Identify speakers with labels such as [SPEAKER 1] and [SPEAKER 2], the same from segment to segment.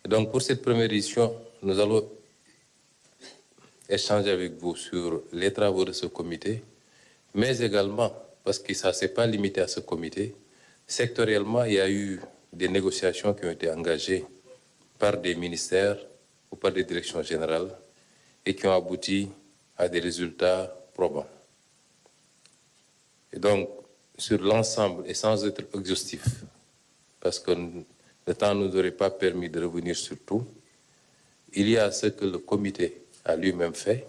[SPEAKER 1] Donc pour cette première édition, nous allons échanger avec vous sur les travaux de ce comité, mais également, parce que ça ne s'est pas limité à ce comité, sectoriellement, il y a eu des négociations qui ont été engagées par des ministères ou par des directions générales et qui ont abouti à des résultats probants. Et donc, sur l'ensemble, et sans être exhaustif, parce que le temps ne nous aurait pas permis de revenir sur tout, il y a ce que le comité a lui-même fait.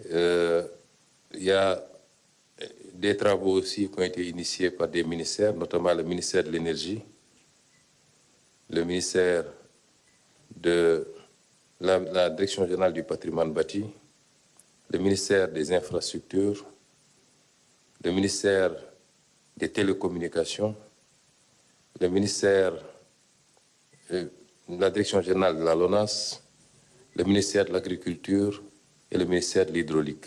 [SPEAKER 1] Il y a des travaux aussi qui ont été initiés par des ministères, notamment le ministère de l'Énergie, le ministère de la Direction générale du patrimoine bâti, le ministère des infrastructures, le ministère des télécommunications, le ministère de la Direction générale de la LONASE, le ministère de l'Agriculture et le ministère de l'Hydraulique,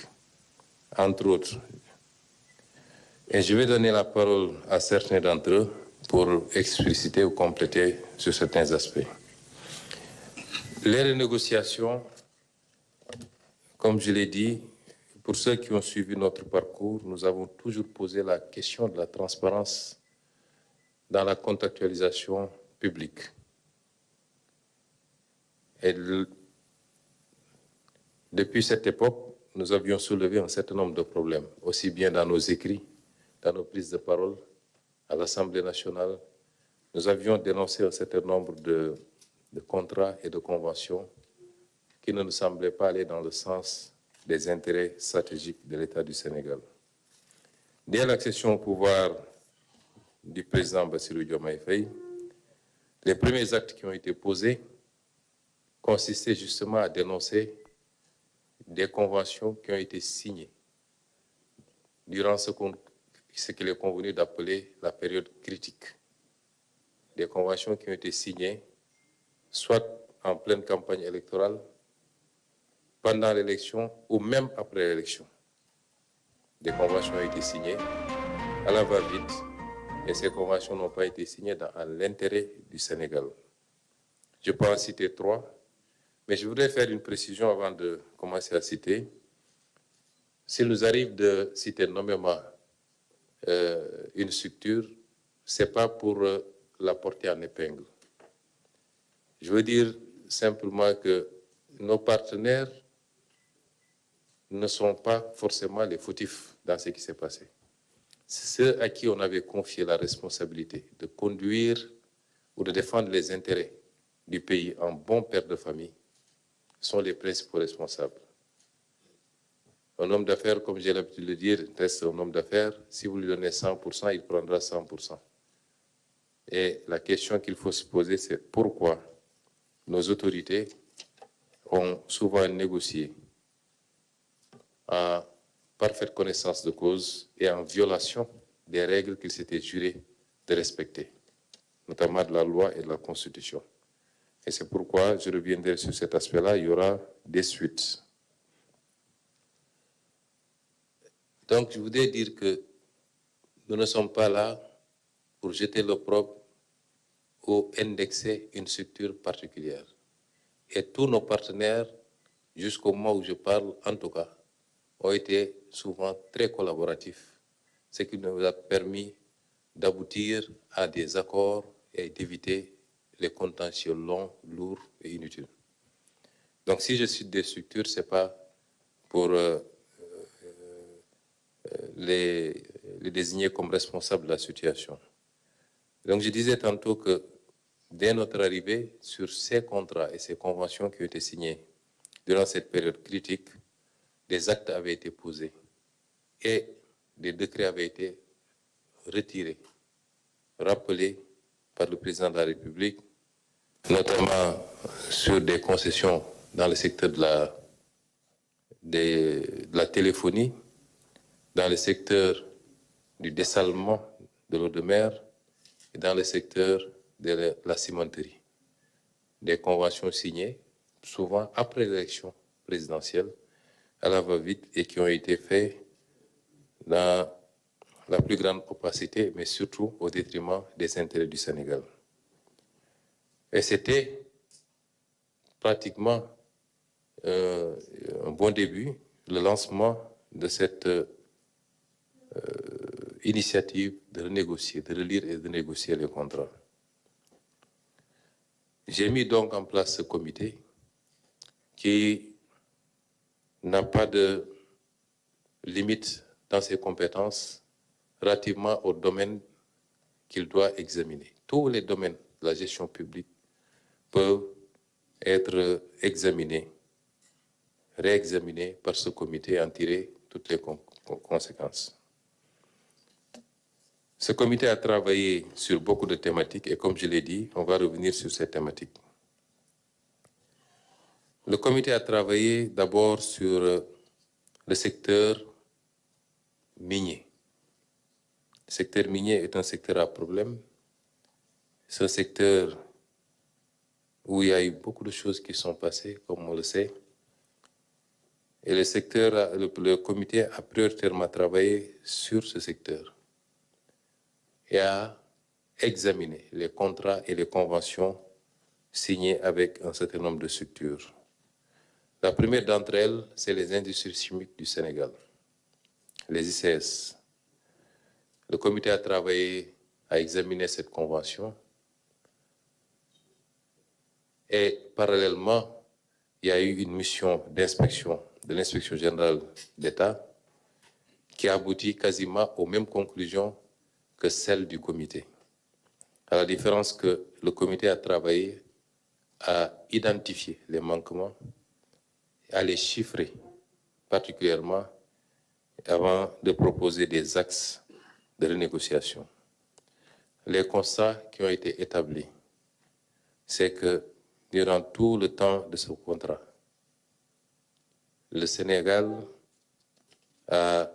[SPEAKER 1] entre autres. Et je vais donner la parole à certains d'entre eux pour expliciter ou compléter sur certains aspects. Les renégociations, comme je l'ai dit, pour ceux qui ont suivi notre parcours, nous avons toujours posé la question de la transparence dans la contractualisation publique. Et depuis cette époque, nous avions soulevé un certain nombre de problèmes, aussi bien dans nos écrits, dans nos prises de parole, à l'Assemblée nationale. Nous avions dénoncé un certain nombre de contrats et de conventions qui ne nous semblaient pas aller dans le sens des intérêts stratégiques de l'État du Sénégal. Dès l'accession au pouvoir du président Bassirou Diomaye Faye, les premiers actes qui ont été posés consistaient justement à dénoncer des conventions qui ont été signées durant ce qu'il est convenu d'appeler la période critique. Des conventions qui ont été signées soit en pleine campagne électorale, pendant l'élection ou même après l'élection. Des conventions ont été signées à la va-vite et ces conventions n'ont pas été signées dans l'intérêt du Sénégal. Je peux en citer 3, mais je voudrais faire une précision avant de commencer à citer. S'il nous arrive de citer nommément une structure, ce n'est pas pour la porter en épingle. Je veux dire simplement que nos partenaires ne sont pas forcément les fautifs dans ce qui s'est passé. Ceux à qui on avait confié la responsabilité de conduire ou de défendre les intérêts du pays en bon père de famille sont les principaux responsables. Un homme d'affaires, comme j'ai l'habitude de le dire, reste un homme d'affaires. Si vous lui donnez 100%, il prendra 100%. Et la question qu'il faut se poser, c'est pourquoi nos autorités ont souvent négocié en parfaite connaissance de cause et en violation des règles qu'ils s'étaient jurés de respecter, notamment de la loi et de la Constitution. Et c'est pourquoi je reviendrai sur cet aspect-là, il y aura des suites. Donc, je voudrais dire que nous ne sommes pas là pour jeter l'opprobre ou indexer une structure particulière. Et tous nos partenaires, jusqu'au moment où je parle, en tout cas, ont été souvent très collaboratifs, ce qui nous a permis d'aboutir à des accords et d'éviter les contentieux longs, lourds et inutiles. Donc si je cite des structures, ce n'est pas pour les désigner comme responsables de la situation. Donc je disais tantôt que dès notre arrivée, sur ces contrats et ces conventions qui ont été signés durant cette période critique, des actes avaient été posés et des décrets avaient été retirés, rappelés par le président de la République, notamment sur des concessions dans le secteur de la téléphonie, dans le secteur du dessalement de l'eau de mer et dans le secteur de la cimenterie. Des conventions signées, souvent après l'élection présidentielle, à la va-vite et qui ont été faits dans la plus grande opacité, mais surtout au détriment des intérêts du Sénégal. Et c'était pratiquement un bon début, le lancement de cette initiative de renégocier, de relire et de négocier les contrats. J'ai mis donc en place ce comité qui n'a pas de limite dans ses compétences relativement aux domaines qu'il doit examiner. Tous les domaines de la gestion publique peuvent être examinés, réexaminés par ce comité et en tirer toutes les conséquences. Ce comité a travaillé sur beaucoup de thématiques et comme je l'ai dit, on va revenir sur ces thématiques. Le comité a travaillé d'abord sur le secteur minier. Le secteur minier est un secteur à problème. C'est un secteur où il y a eu beaucoup de choses qui sont passées, comme on le sait. Et le comité a prioritairement travaillé sur ce secteur et a examiné les contrats et les conventions signés avec un certain nombre de structures. La première d'entre elles, c'est les industries chimiques du Sénégal, les ICS. Le comité a travaillé à examiner cette convention et parallèlement, il y a eu une mission d'inspection de l'inspection générale d'État qui a abouti quasiment aux mêmes conclusions que celles du comité. À la différence que le comité a travaillé à identifier les manquements, à les chiffrer particulièrement avant de proposer des axes de renégociation. Les constats qui ont été établis, c'est que durant tout le temps de ce contrat, le Sénégal a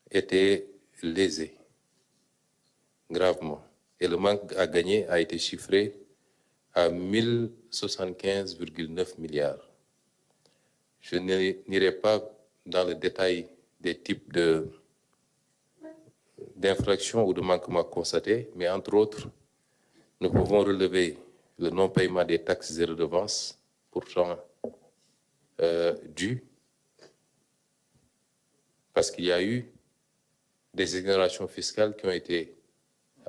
[SPEAKER 1] été lésé gravement et le manque à gagner a été chiffré à 1075,9 milliards. Je n'irai pas dans le détail des types d'infractions ou de manquements constatés, mais entre autres, nous pouvons relever le non-paiement des taxes et redevances, pourtant dues, parce qu'il y a eu des exonérations fiscales qui ont été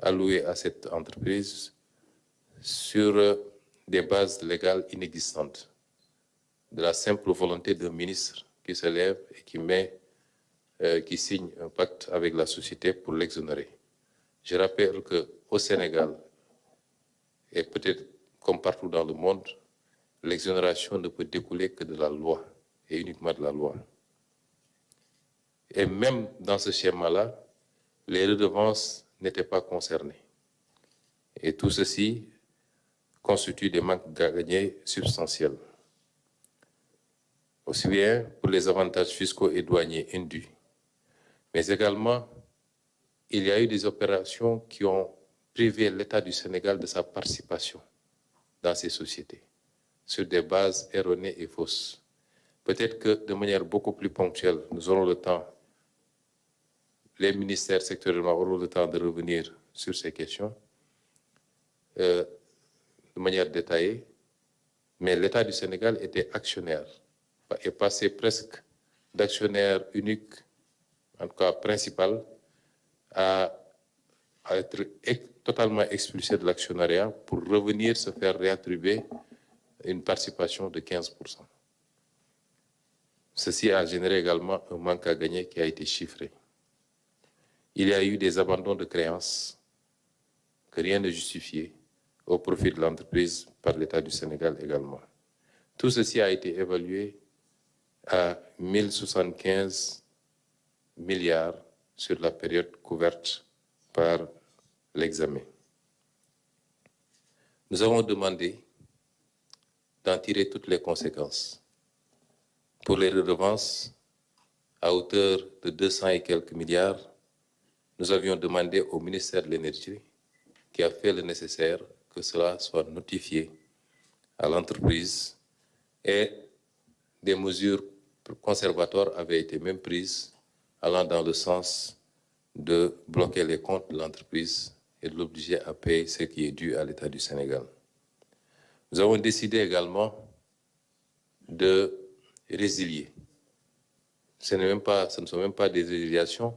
[SPEAKER 1] allouées à cette entreprise sur des bases légales inexistantes, de la simple volonté d'un ministre qui se lève et qui signe un pacte avec la société pour l'exonérer. Je rappelle qu'au Sénégal, et peut-être comme partout dans le monde, l'exonération ne peut découler que de la loi, et uniquement de la loi. Et même dans ce schéma-là, les redevances n'étaient pas concernées. Et tout ceci constitue des manques gagnés substantiels. Aussi bien pour les avantages fiscaux et douaniers indus, mais également, il y a eu des opérations qui ont privé l'État du Sénégal de sa participation dans ces sociétés, sur des bases erronées et fausses. Peut-être que de manière beaucoup plus ponctuelle, nous aurons le temps, les ministères sectoriellement auront le temps de revenir sur ces questions de manière détaillée, mais l'État du Sénégal était actionnaire est passé presque d'actionnaire unique, en tout cas principal, à être totalement expulsé de l'actionnariat pour revenir se faire réattribuer une participation de 15%. Ceci a généré également un manque à gagner qui a été chiffré. Il y a eu des abandons de créances que rien ne justifiait au profit de l'entreprise par l'État du Sénégal également. Tout ceci a été évalué à 1075 milliards sur la période couverte par l'examen. Nous avons demandé d'en tirer toutes les conséquences. Pour les redevances, à hauteur de 200 et quelques milliards, nous avions demandé au ministère de l'Énergie, qui a fait le nécessaire, que cela soit notifié à l'entreprise et des mesures conservatoires avaient été même prises allant dans le sens de bloquer les comptes de l'entreprise et de l'obliger à payer ce qui est dû à l'État du Sénégal. Nous avons décidé également de résilier. Ce ne sont même pas des résiliations,